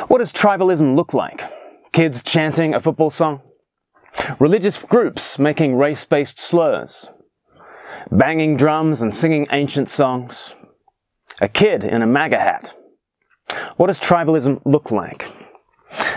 What does tribalism look like? Kids chanting a football song? Religious groups making race-based slurs? Banging drums and singing ancient songs? A kid in a MAGA hat? What does tribalism look like?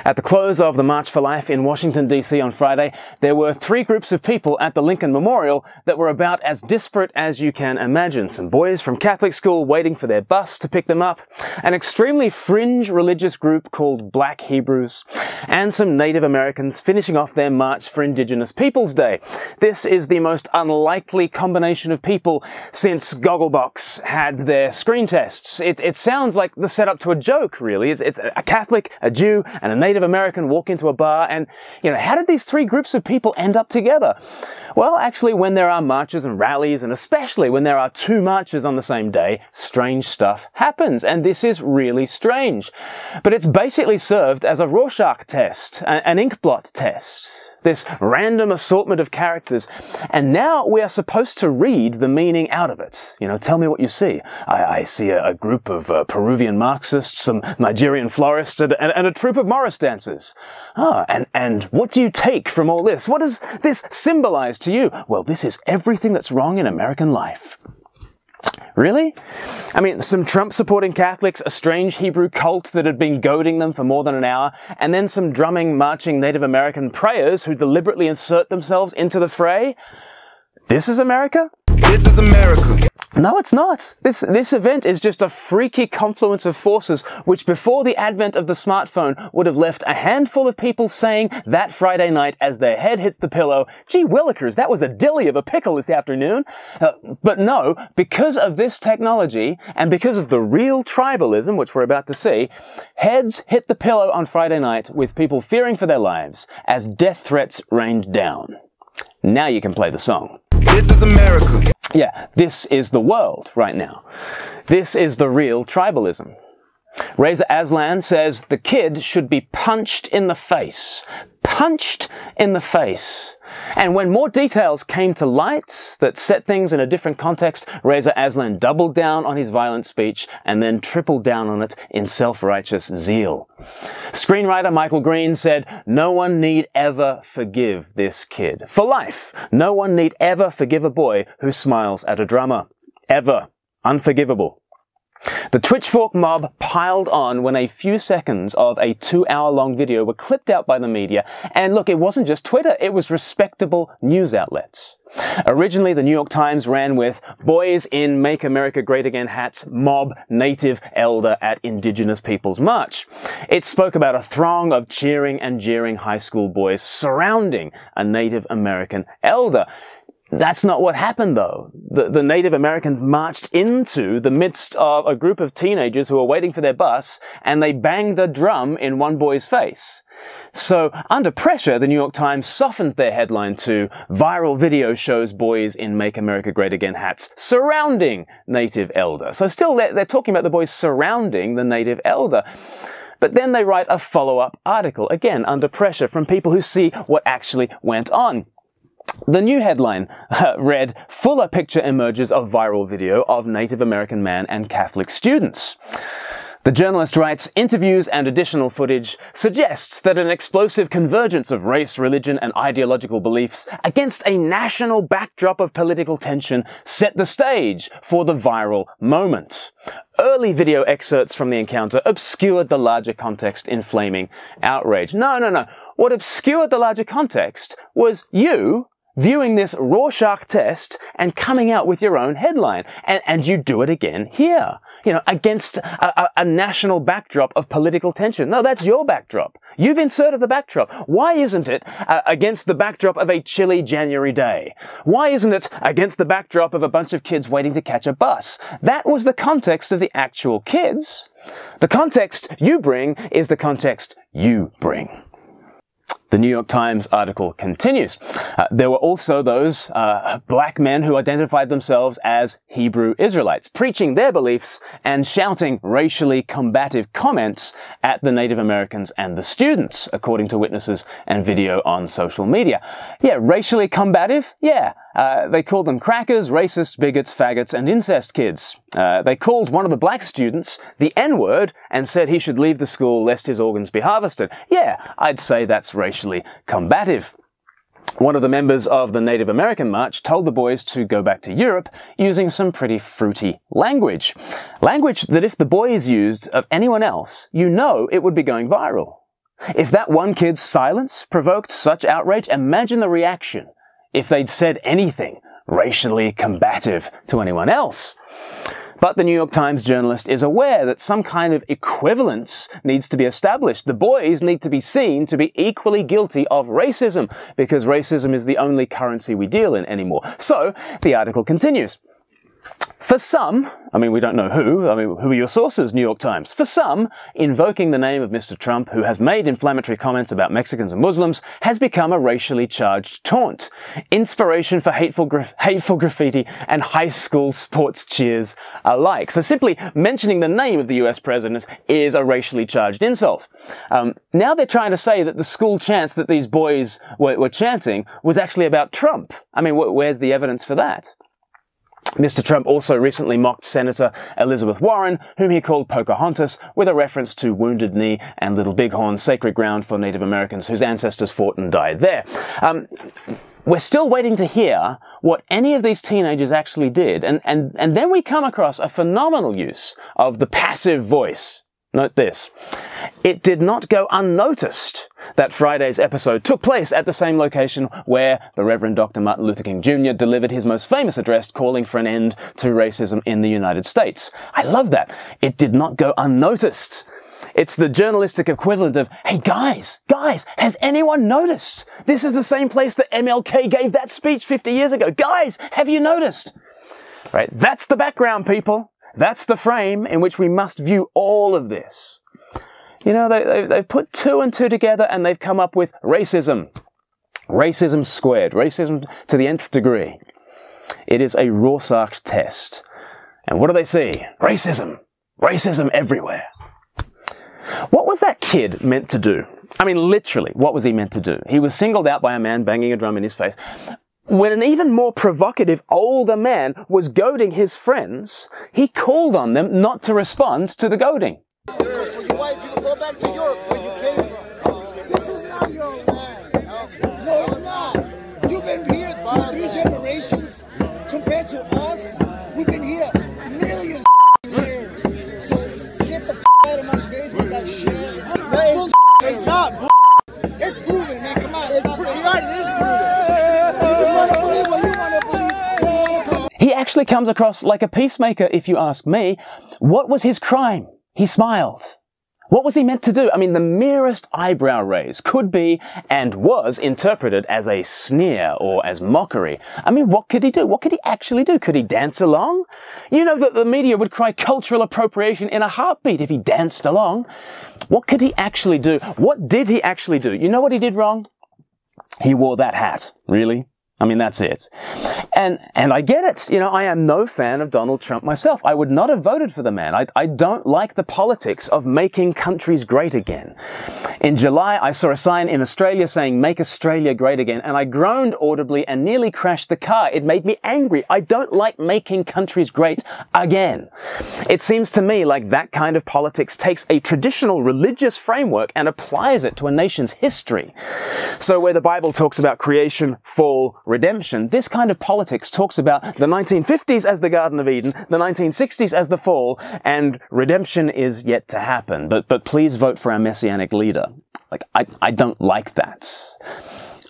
At the close of the March for Life in Washington, D.C. on Friday, there were three groups of people at the Lincoln Memorial that were about as disparate as you can imagine. Some boys from Catholic school waiting for their bus to pick them up, an extremely fringe religious group called Black Hebrews, and some Native Americans finishing off their March for Indigenous Peoples Day. This is the most unlikely combination of people since Gogglebox had their screen tests. It sounds like the setup to a joke, really. It's a Catholic, a Jew, and a Native American walk into a bar and, how did these three groups of people end up together? Well, actually, when there are marches and rallies, and especially when there are two marches on the same day, strange stuff happens, and this is really strange. But it's basically served as a Rorschach test, an inkblot test. This random assortment of characters, and now we are supposed to read the meaning out of it. Tell me what you see. I see a group of Peruvian Marxists, some Nigerian florists, and a troupe of Morris dancers. And what do you take from all this? What does this symbolize to you? Well, this is everything that's wrong in American life. Really? I mean, some Trump-supporting Catholics, a strange Hebrew cult that had been goading them for more than an hour, and then some drumming, marching Native American prayers who deliberately insert themselves into the fray? This is America? This is America. No, it's not. This event is just a freaky confluence of forces which before the advent of the smartphone would have left a handful of people saying that Friday night as their head hits the pillow, "Gee willikers, that was a dilly of a pickle this afternoon." But no, because of this technology and because of the real tribalism, which we're about to see, heads hit the pillow on Friday night with people fearing for their lives as death threats rained down. Now you can play the song. This is America. Yeah, this is the world right now. This is the real tribalism. Reza Aslan says the kid should be punched in the face. Punched in the face. And when more details came to light that set things in a different context, Reza Aslan doubled down on his violent speech and then tripled down on it in self-righteous zeal. Screenwriter Michael Green said, "No one need ever forgive this kid. For life, no one need ever forgive a boy who smiles at a drummer. Ever. Unforgivable." The Twitchfork mob piled on when a few seconds of a 2-hour-long video were clipped out by the media. And look, it wasn't just Twitter, it was respectable news outlets. Originally, the New York Times ran with "Boys in Make America Great Again hats mob Native elder at Indigenous Peoples March." It spoke about a throng of cheering and jeering high school boys surrounding a Native American elder. That's not what happened, though. The Native Americans marched into the midst of a group of teenagers who were waiting for their bus, and they banged a drum in one boy's face. So, under pressure, the New York Times softened their headline to "Viral video shows boys in Make America Great Again hats surrounding Native elder." So still, they're talking about the boys surrounding the Native elder. But then they write a follow-up article, again under pressure from people who see what actually went on. The new headline read, "Fuller picture emerges of viral video of Native American man and Catholic students." The journalist writes, "Interviews and additional footage suggests that an explosive convergence of race, religion, and ideological beliefs against a national backdrop of political tension set the stage for the viral moment. Early video excerpts from the encounter obscured the larger context, inflaming outrage." No. What obscured the larger context was you viewing this Rorschach test and coming out with your own headline. And you do it again here, against a national backdrop of political tension. No, that's your backdrop. You've inserted the backdrop. Why isn't it against the backdrop of a chilly January day? Why isn't it against the backdrop of a bunch of kids waiting to catch a bus? That was the context of the actual kids. The context you bring is the context you bring. The New York Times article continues. There were also those black men who identified themselves as Hebrew Israelites, preaching their beliefs and shouting racially combative comments at the Native Americans and the students, according to witnesses and video on social media. Yeah, racially combative? Yeah. They called them crackers, racists, bigots, faggots, and incest kids. They called one of the black students the N-word and said he should leave the school lest his organs be harvested. Yeah, I'd say that's racially combative. One of the members of the Native American March told the boys to go back to Europe using some pretty fruity language. Language that if the boys used of anyone else, you know it would be going viral. If that one kid's silence provoked such outrage, imagine the reaction if they'd said anything racially combative to anyone else. But the New York Times journalist is aware that some kind of equivalence needs to be established. The boys need to be seen to be equally guilty of racism, because racism is the only currency we deal in anymore. So, the article continues. For some, I mean, we don't know who are your sources, New York Times? For some, invoking the name of Mr. Trump, who has made inflammatory comments about Mexicans and Muslims, has become a racially charged taunt. Inspiration for hateful graffiti and high school sports cheers alike. So simply mentioning the name of the US president is a racially charged insult. Now they're trying to say that the school chants that these boys were chanting was actually about Trump. I mean, where's the evidence for that? Mr. Trump also recently mocked Senator Elizabeth Warren, whom he called Pocahontas, with a reference to Wounded Knee and Little Bighorn, sacred ground for Native Americans whose ancestors fought and died there. We're still waiting to hear what any of these teenagers actually did, and then we come across a phenomenal use of the passive voice. Note this. It did not go unnoticed that Friday's episode took place at the same location where the Reverend Dr. Martin Luther King Jr. delivered his most famous address calling for an end to racism in the United States. I love that. It did not go unnoticed. It's the journalistic equivalent of, hey guys, has anyone noticed? This is the same place that MLK gave that speech 50 years ago. Guys, have you noticed? Right? That's the background, people. That's the frame in which we must view all of this. You know, they've put 2 and 2 together and they've come up with racism. Racism squared. Racism to the nth degree. It is a Rorschach test. And what do they see? Racism. Racism everywhere. What was that kid meant to do? I mean, literally, what was he meant to do? He was singled out by a man banging a drum in his face. When an even more provocative older man was goading his friends, he called on them not to respond to the goading. Why did you go back to Europe where you came from? This is not your land. No, it's not. You've been here 2-3 generations. Compared to us, we've been here millions years. So get the out of my face with that shit. It's not. It's proven, man. Come on. It's proven. It is proven. He actually comes across like a peacemaker, if you ask me. What was his crime? He smiled. What was he meant to do? I mean, the merest eyebrow raise could be and was interpreted as a sneer or as mockery. I mean, what could he do? What could he actually do? Could he dance along? You know that the media would cry cultural appropriation in a heartbeat if he danced along. What could he actually do? What did he actually do? You know what he did wrong? He wore that hat. Really? I mean, that's it. And I get it. You know, I am no fan of Donald Trump myself. I would not have voted for the man. I don't like the politics of making countries great again. In July, I saw a sign in Australia saying, "Make Australia great again," and I groaned audibly and nearly crashed the car. It made me angry. I don't like making countries great again. It seems to me like that kind of politics takes a traditional religious framework and applies it to a nation's history. So where the Bible talks about creation, fall, redemption, this kind of politics talks about the 1950s as the Garden of Eden, the 1960s as the fall, and redemption is yet to happen. But please vote for our messianic leader. Like, I don't like that.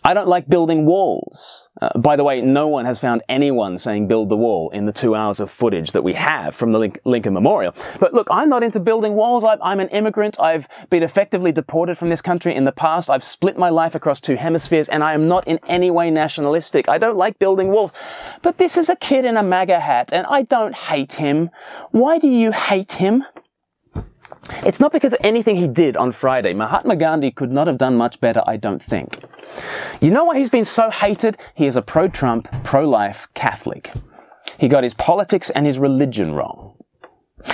I don't like building walls. By the way, no one has found anyone saying build the wall in the 2 hours of footage that we have from the Lincoln Memorial. But look, I'm not into building walls. I'm an immigrant. I've been effectively deported from this country in the past. I've split my life across 2 hemispheres, and I am not in any way nationalistic. I don't like building walls. But this is a kid in a MAGA hat, and I don't hate him. Why do you hate him? It's not because of anything he did on Friday. Mahatma Gandhi could not have done much better, I don't think. You know why he's been so hated? He is a pro-Trump, pro-life Catholic. He got his politics and his religion wrong.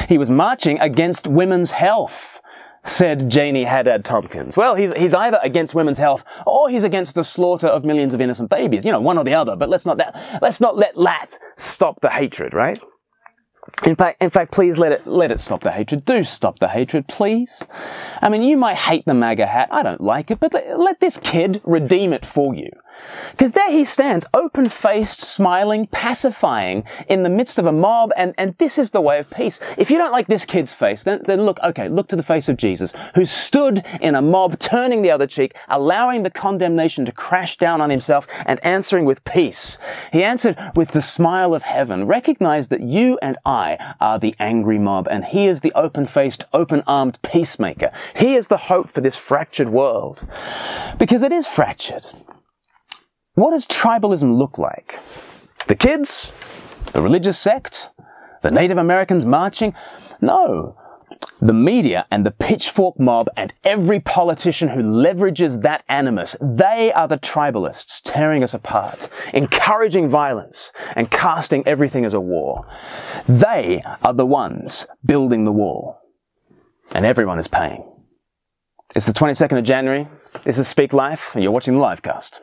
He was marching against women's health, said Janie Haddad Tompkins. Well, he's either against women's health or he's against the slaughter of millions of innocent babies. You know, one or the other, but let's not let that stop the hatred, right? In fact, please let it stop the hatred. Do stop the hatred, please. I mean, you might hate the MAGA hat. I don't like it, but let this kid redeem it for you. Because there he stands, open-faced, smiling, pacifying in the midst of a mob, and this is the way of peace. If you don't like this kid's face, then look to the face of Jesus, who stood in a mob, turning the other cheek, allowing the condemnation to crash down on himself, and answering with peace. He answered with the smile of heaven. Recognize that you and I are the angry mob, and he is the open-faced, open-armed peacemaker. He is the hope for this fractured world. Because it is fractured. What does tribalism look like? The kids? The religious sect? The Native Americans marching? No. The media and the pitchfork mob and every politician who leverages that animus, they are the tribalists tearing us apart, encouraging violence and casting everything as a war. They are the ones building the wall. And everyone is paying. It's the 22nd of January. This is Speak Life and you're watching the livecast.